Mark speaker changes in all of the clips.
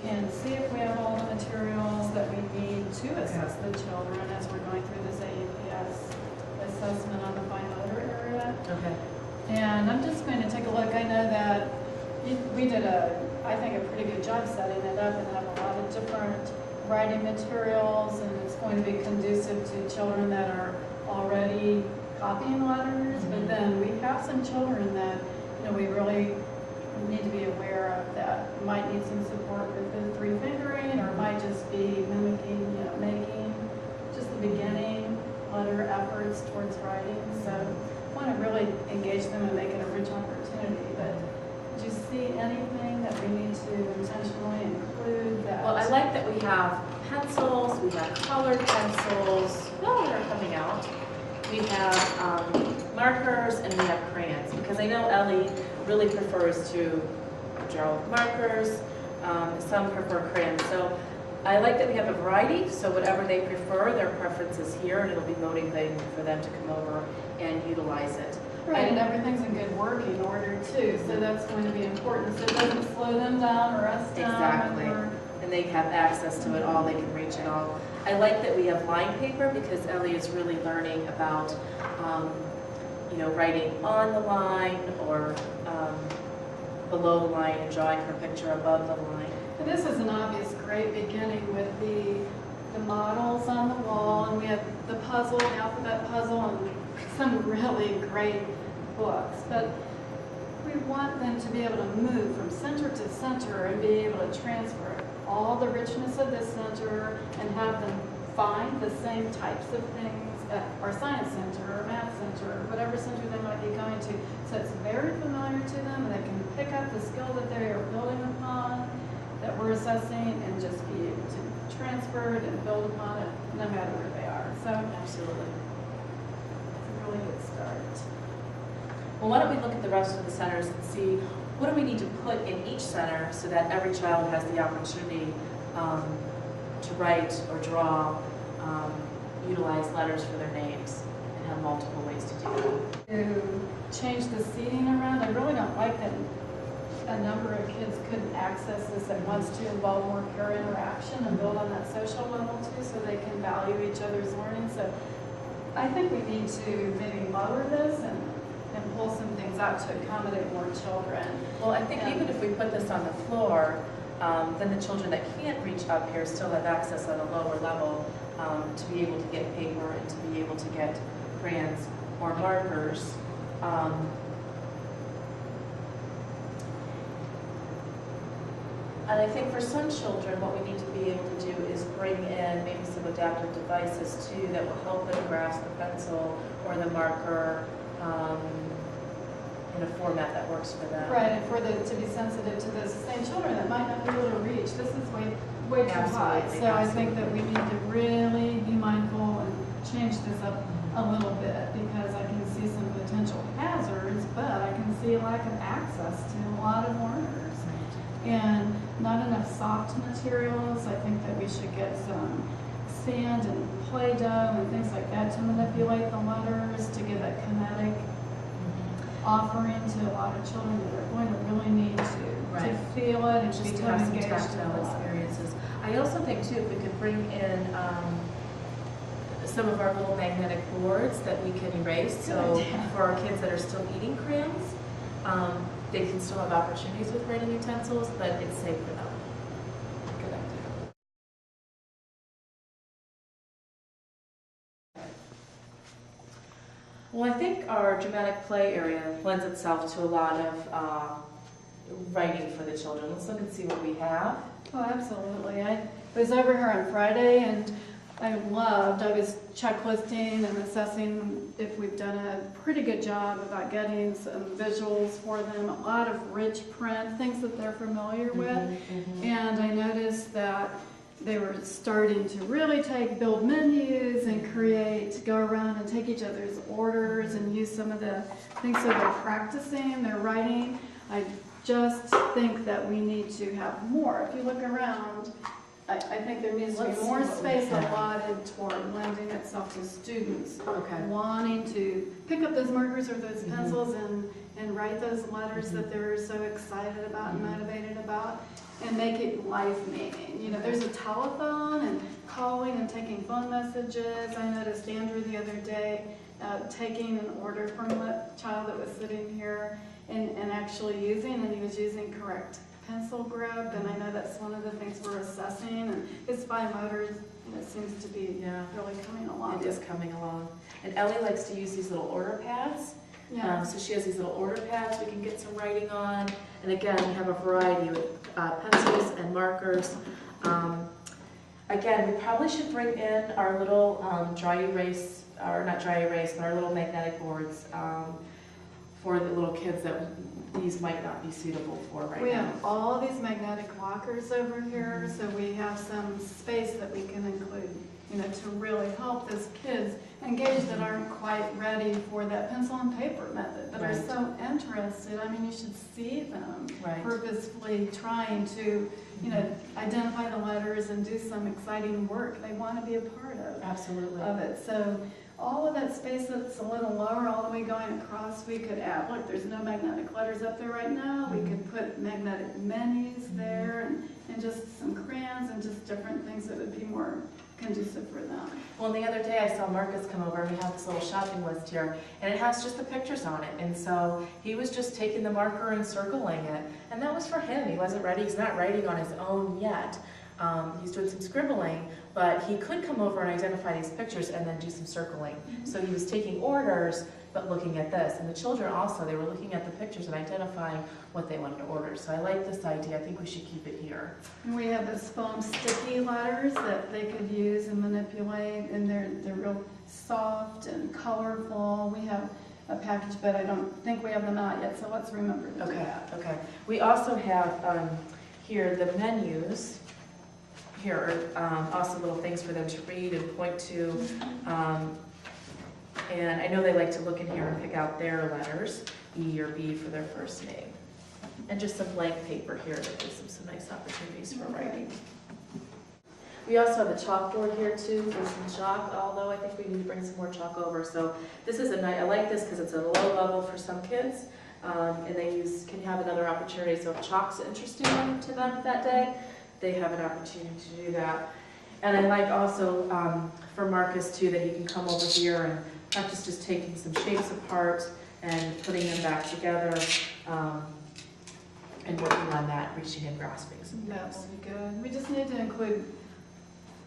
Speaker 1: And see if we have all the materials that we need to assess the children as we're going through this AAPS assessment on the fine motor area.
Speaker 2: Okay.
Speaker 1: And I'm just going to take a look. I know that we did I think a pretty good job setting it up and have a lot of different writing materials, and it's going to be conducive to children that are already copying letters, but then we have some children that, we really need to be aware of that might need some support with the three fingering, or might just be mimicking, making just the beginning letter efforts towards writing. So I want to really engage them and make it a rich opportunity. But do you see anything that we need to intentionally include? That
Speaker 2: Well, I like that we have pencils, we have colored pencils. Oh, they're coming out. We have markers, and we have crayons, because I know Ellie really prefers to draw with markers. Some prefer crayons. So I like that we have a variety, so whatever they prefer, their preference is here, and it'll be motivating for them to come over and utilize it.
Speaker 1: Right, and everything's in good working order too, so that's going to be important, so it doesn't slow them down or us down.
Speaker 2: Exactly. And they have access to it all, they can reach it all. I like that we have line paper, because Ellie is really learning about writing on the line or below the line, and drawing her picture above the line.
Speaker 1: And this is an obvious great beginning with the models on the wall, and we have the puzzle, the alphabet puzzle, and some really great books. But we want them to be able to move from center to center and be able to transfer all the richness of the center and have them find the same types of things at our science center or math center or whatever center they might be going to. So it's very familiar to them, and they can pick up the skill that they are building upon, that we're assessing, and just be able to transfer it and build upon it no matter where they are. So
Speaker 2: Absolutely.
Speaker 1: it's a really good start.
Speaker 2: Well, why don't we look at the rest of the centers and see what do we need to put in each center so that every child has the opportunity to write or draw, utilize letters for their names, and have multiple ways to do that.
Speaker 1: To change the seating around, I really don't like that a number of kids couldn't access this at once to involve more peer interaction and build on that social level too, so they can value each other's learning. So I think we need to maybe lower this and pull some things out to accommodate more children.
Speaker 2: Well, I think even if we put this on the floor, then the children that can't reach up here still have access on a lower level to be able to get paper and to be able to get crayons or markers. And I think for some children, what we need to be able to do is bring in maybe some adaptive devices too that will help them grasp the pencil or the marker in a format that works for them.
Speaker 1: Right, and to be sensitive to those same children that might not be able to reach. This is way too high. So I think that we need to really be mindful and change this up a little bit, because I can see some potential hazards, but I can see a lack of access to a lot of learners. And not enough soft materials. I think that we should get some sand and Play-Doh and things like that to manipulate the letters, to give a kinetic offering to a lot of children that are going to really need to feel it and just
Speaker 2: have some
Speaker 1: engaged in
Speaker 2: tactile
Speaker 1: the
Speaker 2: experiences. I also think too, if we could bring in some of our little magnetic boards that we can erase, so for our kids that are still eating crayons, they can still have opportunities with writing utensils, but it's safe for them. Good idea. Well, I think our dramatic play area lends itself to a lot of writing for the children. Let's look and see what we have.
Speaker 1: Oh, absolutely. I was over here on Friday, and I was checklisting and assessing if we've done a pretty good job about getting some visuals for them, a lot of rich print, things that they're familiar with. And I noticed that they were starting to really build menus and go around and take each other's orders and use some of the things so they're practicing their writing. I just think that we need to have more. If you look around, I think there needs to be
Speaker 2: Let's see
Speaker 1: more
Speaker 2: what we
Speaker 1: space
Speaker 2: have.
Speaker 1: allotted toward lending itself to students
Speaker 2: Okay.
Speaker 1: wanting to pick up those markers or those
Speaker 2: Mhm.
Speaker 1: pencils and write those letters that they're so excited about and motivated about, and make it life meaning. You know, there's a telephone and calling and taking phone messages. I noticed Andrew the other day taking an order from a child that was sitting here and actually using, and he was using correct pencil grip, and I know that's one of the things we're assessing, and his fine motor, seems to be
Speaker 2: Yeah.
Speaker 1: really coming along.
Speaker 2: It is coming along. And Ellie likes to use these little order pads.
Speaker 1: Yeah.
Speaker 2: So she has these little order pads we can get some writing on. And again, we have a variety with pencils and markers. Again, we probably should bring in our little dry erase, or not dry erase, but our little magnetic boards for the little kids that these might not be suitable for right
Speaker 1: We
Speaker 2: now.
Speaker 1: have all these magnetic lockers over here, so we have some space that we can include, to really help those kids engage that aren't quite ready for that pencil and paper method, but are
Speaker 2: Right.
Speaker 1: so interested. I mean, you should see them
Speaker 2: Right.
Speaker 1: purposefully trying to, identify the letters and do some exciting work. They want to be a part
Speaker 2: Absolutely.
Speaker 1: of it. So all of that space that's a little lower, all the way going across, we could add, look, there's no magnetic letters up there right now. We could put magnetic menus there and just some crayons and just different things that would be more conducive for them.
Speaker 2: Well, the other day I saw Marcus come over and we have this little shopping list here and it has just the pictures on it. And so he was just taking the marker and circling it. And that was for him. He wasn't ready. He's not writing on his own yet. He's doing some scribbling, but he could come over and identify these pictures and then do some circling. So he was taking orders, but looking at this. And the children also, they were looking at the pictures and identifying what they wanted to order. So I like this idea. I think we should keep it here.
Speaker 1: And we have those foam sticky letters that they could use and manipulate, and they're real soft and colorful. We have a package, but I don't think we have them out yet, so let's remember to do that.
Speaker 2: Okay. We also have here the menus. Here are also little things for them to read and point to. And I know they like to look in here and pick out their letters, E or B for their first name. And just some blank paper here that gives them some nice opportunities for writing. We also have a chalkboard here too for some chalk, although I think we need to bring some more chalk over. So this is a nice, I like this because it's a low level for some kids. And they can have another opportunity. So if chalk's interesting to them that day, they have an opportunity to do that. And I like also for Marcus too that he can come over here and practice just taking some shapes apart and putting them back together and working on that, reaching and grasping some
Speaker 1: That
Speaker 2: things.
Speaker 1: will be good. We just need to include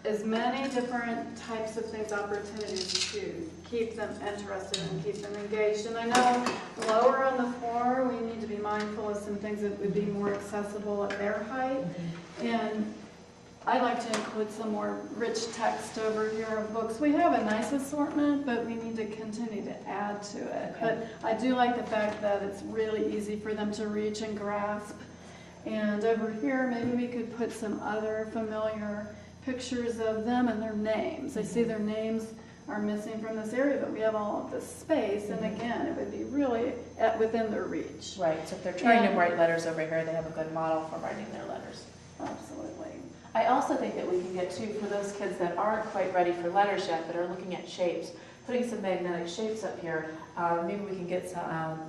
Speaker 1: as many different types of things, opportunities to keep them interested and keep them engaged. And I know lower on the floor, we need to be mindful of some things that would be more accessible at their height. And I like to include some more rich text over here of books. We have a nice assortment, but we need to continue to add to it.
Speaker 2: Okay.
Speaker 1: But I do like the fact that it's really easy for them to reach and grasp. And over here, maybe we could put some other familiar pictures of them and their names. I see their names are missing from this area, but we have all of this space. And again, it would be really within their reach.
Speaker 2: Right, so if they're trying to write letters over here, they have a good model for writing their letters.
Speaker 1: Absolutely.
Speaker 2: I also think that we can get too, for those kids that aren't quite ready for letters yet, that are looking at shapes, putting some magnetic shapes up here. Maybe we can get some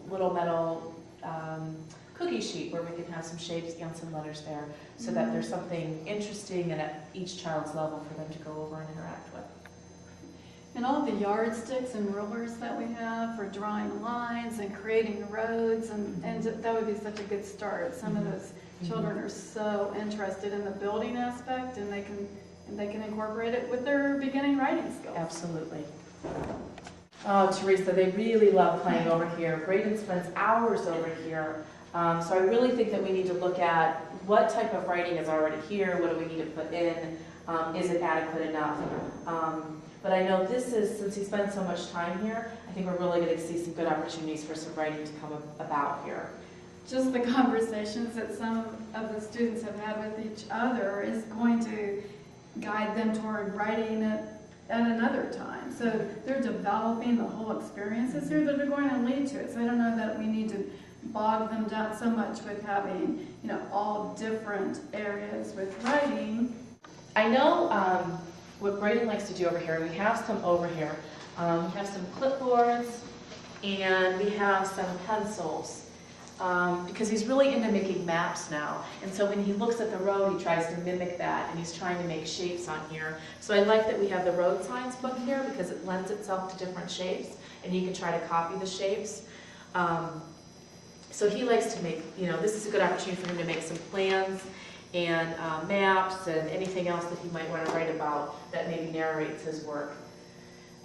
Speaker 2: little metal cookie sheet where we can have some shapes and some letters there so that there's something interesting and at each child's level for them to go over and interact with.
Speaker 1: And all the yardsticks and rulers that we have for drawing lines and creating roads, and that would be such a good start. Some of those children are so interested in the building aspect, and they can incorporate it with their beginning writing skills.
Speaker 2: Absolutely. Oh, Teresa, they really love playing over here. Braden spends hours over here. So I really think that we need to look at what type of writing is already here, what do we need to put in, is it adequate enough? But I know this is, since he spends so much time here, I think we're really going to see some good opportunities for some writing to come about here.
Speaker 1: Just the conversations that some of the students have had with each other is going to guide them toward writing it at another time. So they're developing the whole experiences here that are going to lead to it. So I don't know that we need to bog them down so much with having, all different areas with writing.
Speaker 2: I know what Braden likes to do over here, and we have some over here. We have some clipboards, and we have some pencils, because he's really into making maps now. And so when he looks at the road, he tries to mimic that, and he's trying to make shapes on here. So I like that we have the road signs book here, because it lends itself to different shapes, and he can try to copy the shapes. So he likes to make, this is a good opportunity for him to make some plans and maps and anything else that he might want to write about that maybe narrates his work.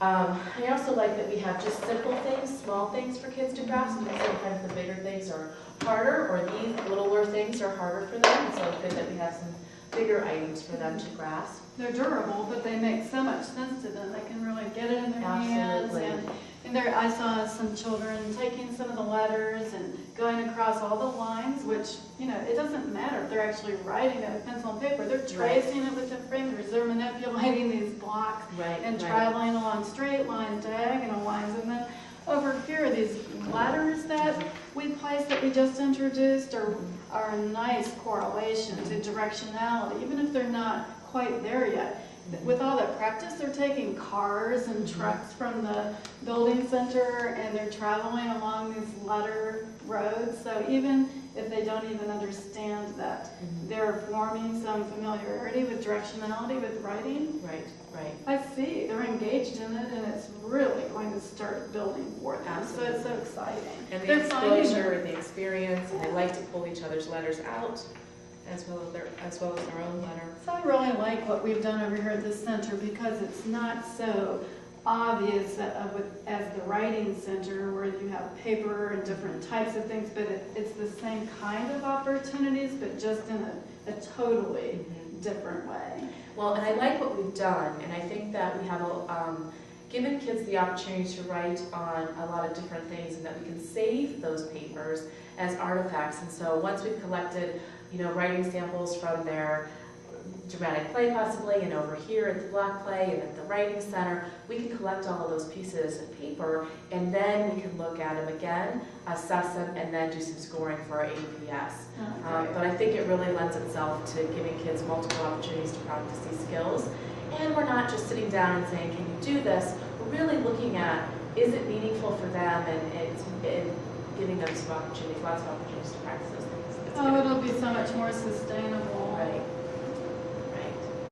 Speaker 2: I also like that we have just simple things, small things for kids to grasp, and sometimes the bigger things are harder, or these littler things are harder for them, and so it's good that we have some bigger items for them to grasp.
Speaker 1: They're durable, but they make so much sense to them. They can really get it in their hands. And there, I saw some children taking some of the letters and going across all the lines, which, it doesn't matter if they're actually writing it with pencil and paper. They're tracing it with their fingers. They're manipulating these blocks and traveling along straight lines, diagonal lines. And then over here, these letters that we placed that we just introduced are a nice correlation to directionality, even if they're not quite there yet. With all that practice, they're taking cars and trucks from the building center, and they're traveling along these letter roads. So even if they don't even understand that, they're forming some familiarity with directionality with writing.
Speaker 2: Right.
Speaker 1: I see. They're engaged in it, and it's really going to start building for them.
Speaker 2: Absolutely.
Speaker 1: So it's so exciting.
Speaker 2: And the
Speaker 1: They're
Speaker 2: exposure and the experience, and they like to pull each other's letters out, as well as their own letter.
Speaker 1: So I really like what we've done over here at this center, because it's not so obvious as the writing center, where you have paper and different types of things, but it's the same kind of opportunities, but just in a totally different way.
Speaker 2: Well, and I like what we've done, and I think that we have given kids the opportunity to write on a lot of different things, and that we can save those papers as artifacts. And so once we've collected writing samples from their dramatic play possibly, and over here at the block play and at the writing center, we can collect all of those pieces of paper, and then we can look at them again, assess them, and then do some scoring for our APS. But I think it really lends itself to giving kids multiple opportunities to practice these skills. And we're not just sitting down and saying, can you do this? We're really looking at, is it meaningful for them, and giving them some opportunities, lots of opportunities to practice those things.
Speaker 1: Oh, it'll be so much more sustainable.
Speaker 2: Right.